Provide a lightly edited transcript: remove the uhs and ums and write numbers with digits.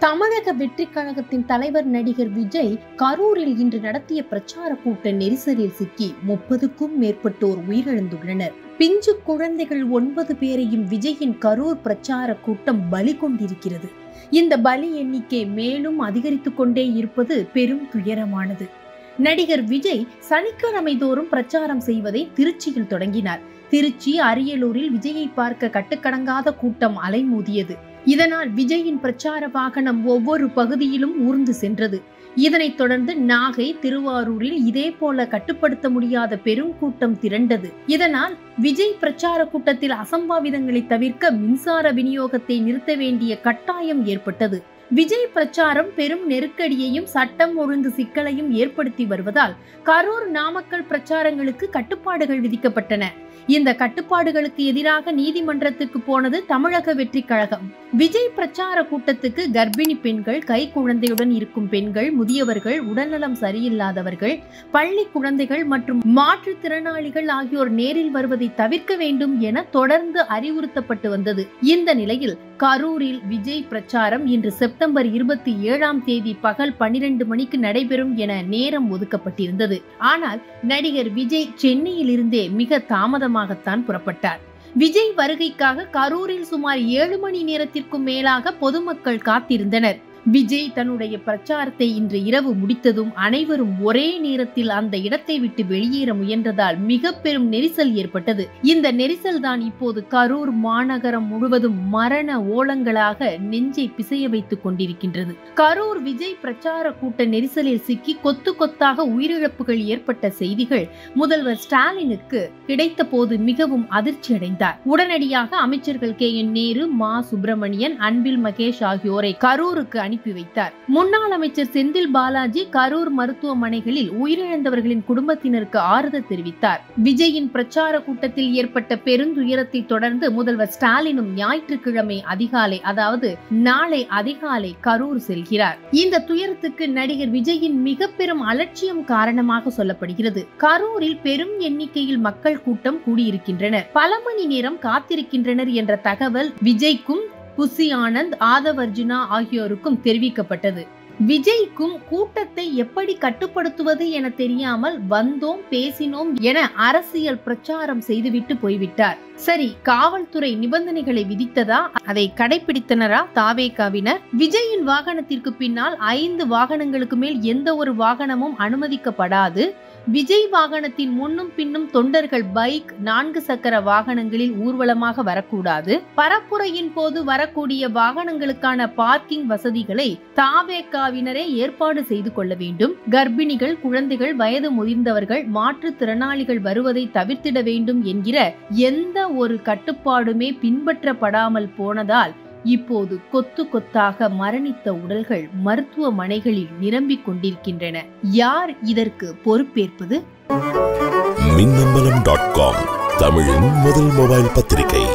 தமிழக வெற்றிக் கழகத்தின் தலைவர் நடிகர் விஜய் கரூரில் இன்று நடத்திய பிரச்சார கூட்ட நெரிசலில் சிக்கி 30க்கும் மேற்பட்டோர் உயிரிழந்துள்ளனர். பிஞ்சு குழந்தைகள் 9 பேரையும் விஜயின் கரூர் பிரச்சார கூட்டம் பலி கொண்டிருக்கிறது. இந்த பலி எண்ணிக்கை மேலும் அதிகரித்துக் கொண்டே இருப்பது பெரும் துயரமானது. நடிகர் விஜய் சனிக்கிழமை தோறும் பிரச்சாரம் செய்வதை திருச்சியில் தொடங்கினார். திருச்சி, அரியலூரில் விஜயை பார்க்க கட்டுக்கடங்காத கூட்டம் அலைமோதியது. இதனால் விஜயின் பிரச்சார வாகனம் ஒவ்வொரு பகுதியிலும் ஊர்ந்து சென்றது. இதனைத் தொடர்ந்து நாகை, திருவாரூரில் இதே போல கட்டுப்படுத்த முடியாத பெரும் கூட்டம் திரண்டது. இதனால் விஜய் பிரச்சார கூட்டத்தில் அசம்பாவிதங்களை தவிர்க்க மின்சார விநியோகத்தை நிறுத்த வேண்டிய கட்டாயம் ஏற்பட்டது. விஜய் பிரச்சாரம் பெரும் நெருக்கடியையும் சட்டம் ஒழுங்கு சிக்கலையும் ஏற்படுத்தி வருவதால் கரூர், நாமக்கல் பிரச்சாரங்களுக்கு கட்டுப்பாடுகள் விதிக்கப்பட்டன. இந்த கட்டுப்பாடுகளுக்கு எதிராக நீதிமன்றத்துக்கு போனது தமிழக வெற்றிக் கழகம். விஜய் பிரச்சார கூட்டத்துக்கு கர்ப்பிணி பெண்கள், கை குழந்தையுடன் இருக்கும் பெண்கள், முதியவர்கள், உடல்நலம் சரியில்லாதவர்கள், பள்ளி குழந்தைகள் மற்றும் மாற்றுத்திறனாளிகள் ஆகியோர் நேரில் வருவதை தவிர்க்க வேண்டும் என தொடர்ந்து அறிவுறுத்தப்பட்டு வந்தது. இந்த நிலையில் கரூரில் விஜய் பிரச்சாரம் இன்று செப்டம்பர் 27ஆம் தேதி பகல் 12 மணிக்கு நடைபெறும் என நேரம் ஒதுக்கப்பட்டிருந்தது. ஆனால் நடிகர் விஜய் சென்னையில் இருந்தே மிக தாமதமாகத்தான் புறப்பட்டார். விஜய் வருகைக்காக கரூரில் சுமார் 7 மணி நேரத்திற்கும் மேலாக பொதுமக்கள் காத்திருந்தனர். விஜய் தன்னுடைய பிரச்சாரத்தை இன்று இரவு முடித்ததும் அனைவரும் ஒரே நேரத்தில் அந்த இடத்தை விட்டு வெளியேற முயன்றதால் மிக பெரும் நெரிசல் ஏற்பட்டது. இந்த நெரிசல் தான் இப்போது கரூர் மாநகரம் முழுவதும் மரண ஓலங்களாக நெஞ்சை பிசைய வைத்துக் கொண்டிருக்கின்றது. கரூர் விஜய் பிரச்சார கூட்ட நெரிசலில் சிக்கி கொத்து கொத்தாக உயிரிழப்புகள் ஏற்பட்ட செய்திகள் முதல்வர் ஸ்டாலினுக்கு கிடைத்த போது மிகவும் அதிர்ச்சி அடைந்தார். உடனடியாக அமைச்சர்கள் KN நேரு, மா சுப்பிரமணியன், அன்பில் மகேஷ் ஆகியோரை கரூருக்கு அனுப்பி வைத்தார். முன்னாள் அமைச்சர் செந்தில் பாலாஜி கரூர் மருத்துவமனைகளில் உயிரிழந்தவர்களின் குடும்பத்தினருக்கு ஆறுதல் தெரிவித்தார். விஜயின் பிரச்சார கூட்டத்தில் ஏற்பட்ட பெருந்துயரத்தை தொடர்ந்து முதல்வர் ஸ்டாலினும் ஞாயிற்றுக்கிழமை அதிகாலை, அதாவது நாளை அதிகாலை கரூர் செல்கிறார். இந்த துயரத்துக்கு நடிகர் விஜயின் மிக பெரும் அலட்சியம் காரணமாக சொல்லப்படுகிறது. கரூரில் பெரும் எண்ணிக்கையில் மக்கள் கூட்டம் கூடியிருக்கின்றனர், பல மணி நேரம் காத்திருக்கின்றனர் என்ற தகவல் விஜய்க்கும், புசி ஆனந்த், ஆதவர்ஜுனா ஆகியோருக்கும் தெரிவிக்கப்பட்டது. விஜய்க்கும் கூட்டத்தை எப்படி கட்டுப்படுத்துவது என தெரியாமல் வந்தோம், பேசினோம் என அரசியல் பிரச்சாரம் செய்துவிட்டு போய்விட்டார். சரி, காவல்துறை நிபந்தனைகளை விதித்ததா? அதை கடைபிடித்தனரா தாவேகாவினர்? விஜயின் வாகனத்திற்கு பின்னால் 5 வாகனங்களுக்கு மேல் எந்த ஒரு வாகனமும் அனுமதிக்கப்படாது. விஜய் வாகனத்தின் முன்னும் பின்னும் தொண்டர்கள் பைக், 4 சக்கர வாகனங்களில் ஊர்வலமாக வரக்கூடாது. பரப்புரையின் போது வரக்கூடிய வாகனங்களுக்கான பார்க்கிங் வசதிகளை தாவேகாவினரே ஏற்பாடு செய்து கொள்ள வேண்டும். கர்ப்பிணிகள், குழந்தைகள், வயது முதிர்ந்தவர்கள், மாற்றுத்திறனாளிகள் வருவதை தவிர்த்திட வேண்டும் என்கிற எந்த ஒரு கட்டுப்பாடுமே பின்பற்றப்படாமல் போனதால் இப்போது கொத்து கொத்தாக மரணித்த உடல்கள் மருத்துவமனைகளில் நிரம்பிக் கொண்டிருக்கின்றன. யார் இதற்கு பொறுப்பேற்பது? மின்னம்பலம்.com, தமிழின் முதல் மொபைல் பத்திரிகை.